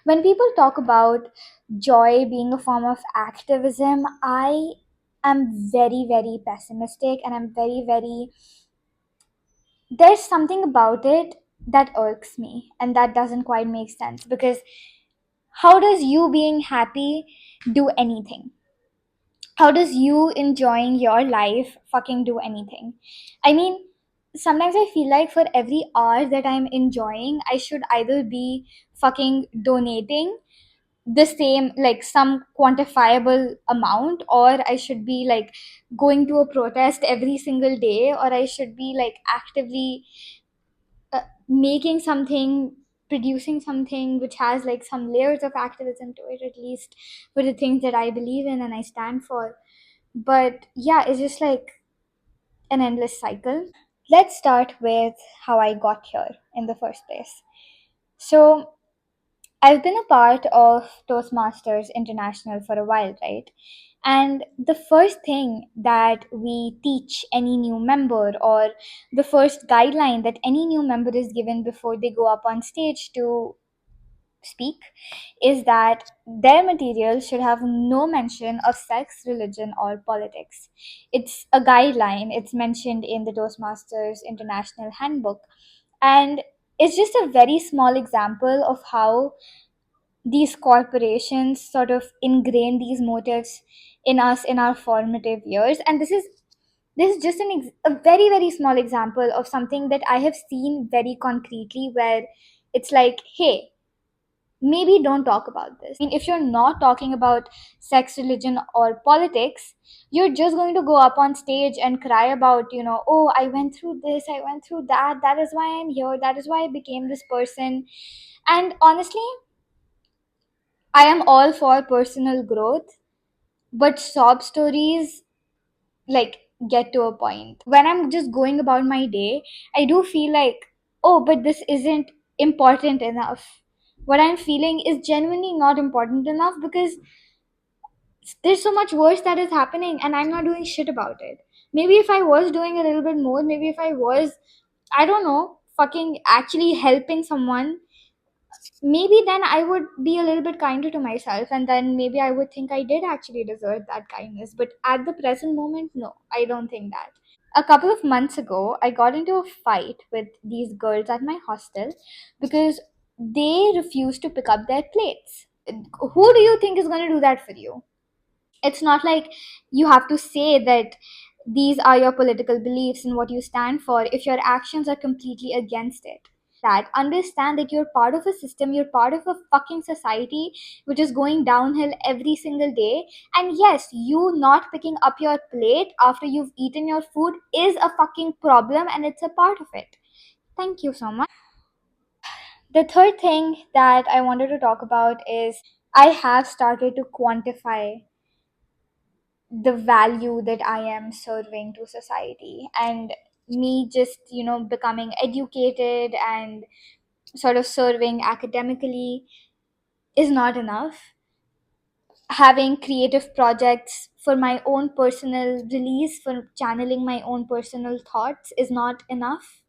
When people talk about joy being a form of activism, I am very, very pessimistic, and I'm very, very. There's something about it that irks me, and that doesn't quite make sense because how does you being happy do anything? How does you enjoying your life fucking do anything? I mean, sometimes I feel like for every hour that I'm enjoying, I should either be fucking donating the same, like some quantifiable amount, or I should be like going to a protest every single day, or I should be like actively making something, producing something which has like some layers of activism to it, at least for the things that I believe in and I stand for. But yeah, it's just like an endless cycle. Let's start with how I got here in the first place. So I've been a part of Toastmasters International for a while, right? And the first thing that we teach any new member, or the first guideline that any new member is given before they go up on stage to speak, is that their material should have no mention of sex, religion, or politics. It's a guideline, it's mentioned in the Toastmasters International Handbook. And it's just a very small example of how these corporations sort of ingrain these motives in us in our formative years. And this is just a very, very small example of something that I have seen very concretely, where it's like, hey, maybe don't talk about this. I mean, if you're not talking about sex, religion, or politics, you're just going to go up on stage and cry about, oh, I went through this, I went through that, that is why I'm here, that is why I became this person. And honestly, I am all for personal growth, but sob stories like get to a point. When I'm just going about my day, I do feel like, oh, but this isn't important enough. What I'm feeling is genuinely not important enough because there's so much worse that is happening and I'm not doing shit about it. Maybe if I was doing a little bit more, maybe if I was, I don't know, fucking actually helping someone, maybe then I would be a little bit kinder to myself, and then maybe I would think I did actually deserve that kindness. But at the present moment, no, I don't think that. A couple of months ago, I got into a fight with these girls at my hostel because they refused to pick up their plates. Who do you think is going to do that for you? It's not like you have to say that these are your political beliefs and what you stand for if your actions are completely against it. That understand that you're part of a system, you're part of a fucking society which is going downhill every single day. And yes, you not picking up your plate after you've eaten your food is a fucking problem, and it's a part of it. Thank you so much. The third thing that I wanted to talk about is I have started to quantify the value that I am serving to society. And me just, becoming educated and sort of serving academically is not enough. Having creative projects for my own personal release, for channeling my own personal thoughts, is not enough.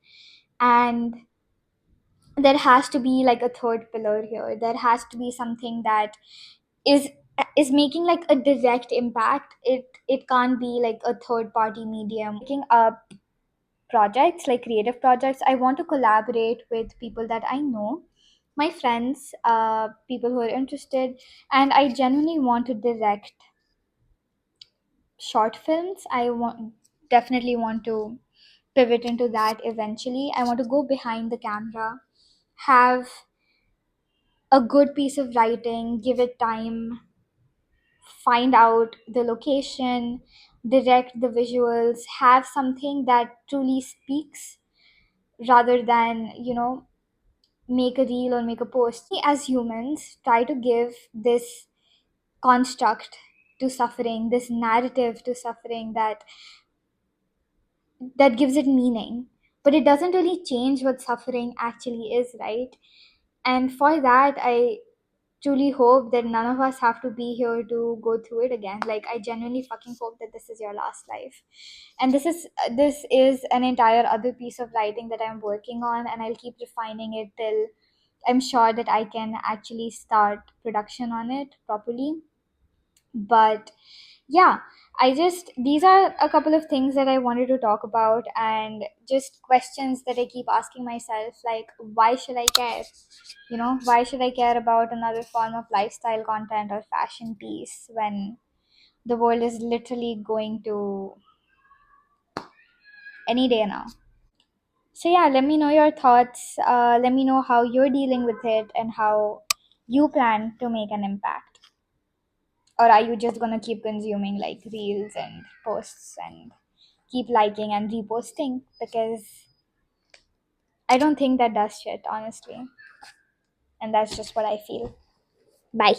And there has to be like a third pillar here. There has to be something that is is making like a direct impact. It can't be like a third party medium. Picking up projects like creative projects, I want to collaborate with people that I know, my friends, people who are interested, and I genuinely want to direct short films. I want definitely want to pivot into that eventually. I want to go behind the camera, have a good piece of writing, give it time, find out the location, direct the visuals, have something that truly speaks rather than, make a reel or make a post. We as humans try to give this construct to suffering, this narrative to suffering that gives it meaning, but it doesn't really change what suffering actually is, right? And for that, I truly hope that none of us have to be here to go through it again. Like, I genuinely fucking hope that this is your last life. And this is an entire other piece of writing that I'm working on, and I'll keep refining it till I'm sure that I can actually start production on it properly. But yeah, I just, these are a couple of things that I wanted to talk about, and just questions that I keep asking myself, like, why should I care? Why should I care about another form of lifestyle content or fashion piece when the world is literally going to any day now? So yeah, let me know your thoughts. Let me know how you're dealing with it and how you plan to make an impact. Or are you just gonna keep consuming like reels and posts and keep liking and reposting? Because I don't think that does shit, honestly. And that's just what I feel. Bye.